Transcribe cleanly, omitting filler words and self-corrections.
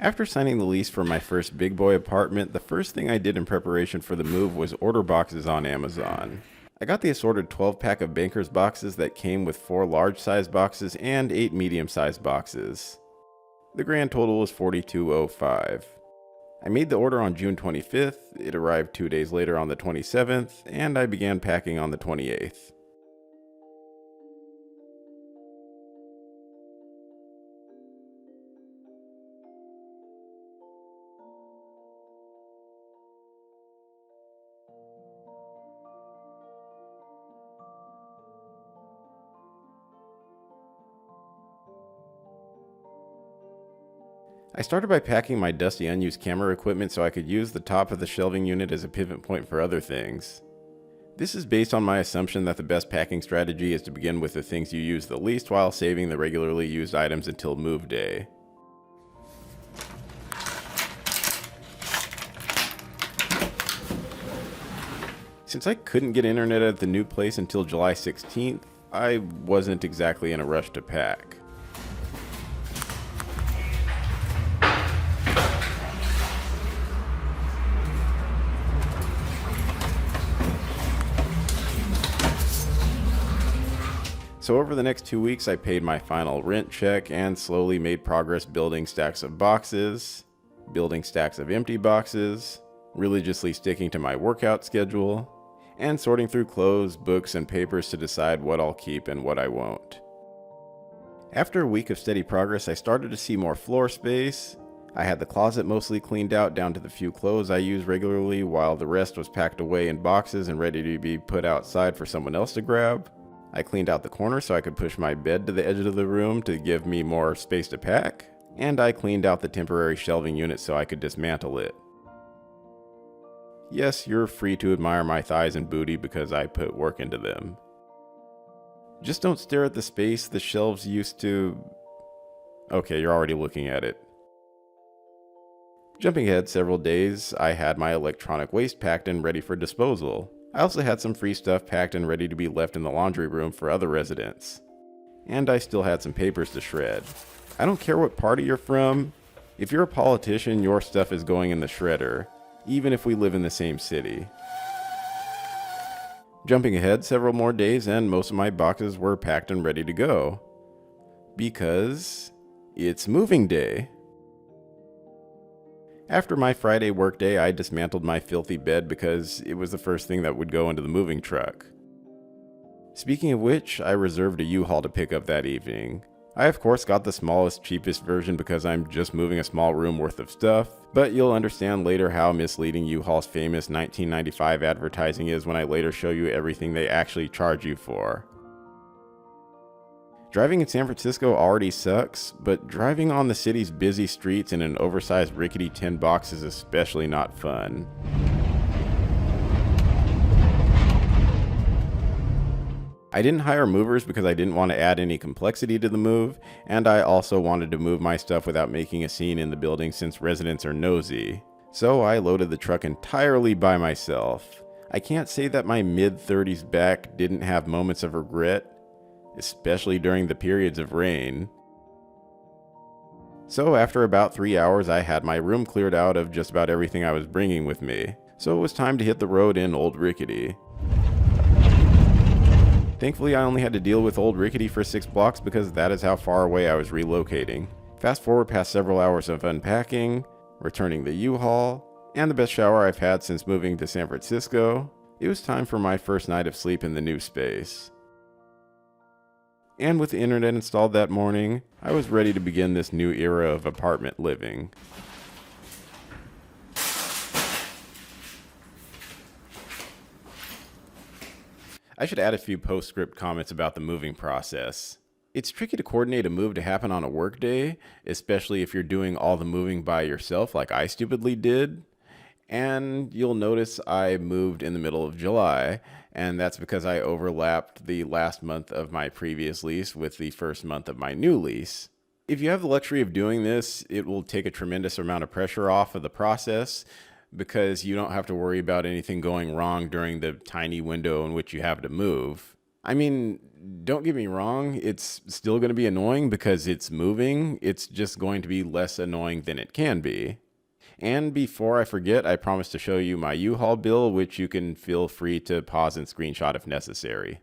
After signing the lease for my first big boy apartment, the first thing I did in preparation for the move was order boxes on Amazon. I got the assorted 12-pack of Bankers boxes that came with 4 large-sized boxes and 8 medium-sized boxes. The grand total was $42.05. I made the order on June 25th, it arrived 2 days later on the 27th, and I began packing on the 28th. I started by packing my dusty unused camera equipment so I could use the top of the shelving unit as a pivot point for other things. This is based on my assumption that the best packing strategy is to begin with the things you use the least while saving the regularly used items until move day. Since I couldn't get internet at the new place until July 16th, I wasn't exactly in a rush to pack. So over the next 2 weeks, I paid my final rent check and slowly made progress building stacks of boxes, building stacks of empty boxes, religiously sticking to my workout schedule, and sorting through clothes, books, and papers to decide what I'll keep and what I won't. After a week of steady progress, I started to see more floor space. I had the closet mostly cleaned out down to the few clothes I use regularly, while the rest was packed away in boxes and ready to be put outside for someone else to grab. I cleaned out the corner so I could push my bed to the edge of the room to give me more space to pack, and I cleaned out the temporary shelving unit so I could dismantle it. Yes, you're free to admire my thighs and booty because I put work into them. Just don't stare at the space the shelves used to... Okay, you're already looking at it. Jumping ahead several days, I had my electronic waste packed and ready for disposal. I also had some free stuff packed and ready to be left in the laundry room for other residents. And I still had some papers to shred. I don't care what party you're from. If you're a politician, your stuff is going in the shredder, even if we live in the same city. Jumping ahead several more days, and most of my boxes were packed and ready to go. Because it's moving day. After my Friday workday, I dismantled my filthy bed because it was the first thing that would go into the moving truck. Speaking of which, I reserved a U-Haul to pick up that evening. I of course got the smallest, cheapest version because I'm just moving a small room worth of stuff, but you'll understand later how misleading U-Haul's famous 1995 advertising is when I later show you everything they actually charge you for. Driving in San Francisco already sucks, but driving on the city's busy streets in an oversized rickety tin box is especially not fun. I didn't hire movers because I didn't want to add any complexity to the move, and I also wanted to move my stuff without making a scene in the building since residents are nosy. So I loaded the truck entirely by myself. I can't say that my mid-30s back didn't have moments of regret, especially during the periods of rain. So after about 3 hours, I had my room cleared out of just about everything I was bringing with me, so it was time to hit the road in Old Rickety. Thankfully, I only had to deal with Old Rickety for 6 blocks because that is how far away I was relocating. Fast forward past several hours of unpacking, returning the U-Haul, and the best shower I've had since moving to San Francisco, it was time for my first night of sleep in the new space. And with the internet installed that morning, I was ready to begin this new era of apartment living. I should add a few postscript comments about the moving process. It's tricky to coordinate a move to happen on a workday, especially if you're doing all the moving by yourself like I stupidly did. And you'll notice I moved in the middle of July, and that's because I overlapped the last month of my previous lease with the first month of my new lease. If you have the luxury of doing this, it will take a tremendous amount of pressure off of the process because you don't have to worry about anything going wrong during the tiny window in which you have to move. I mean, don't get me wrong, it's still going to be annoying because it's moving. It's just going to be less annoying than it can be. And before I forget, I promised to show you my U-Haul bill, which you can feel free to pause and screenshot if necessary.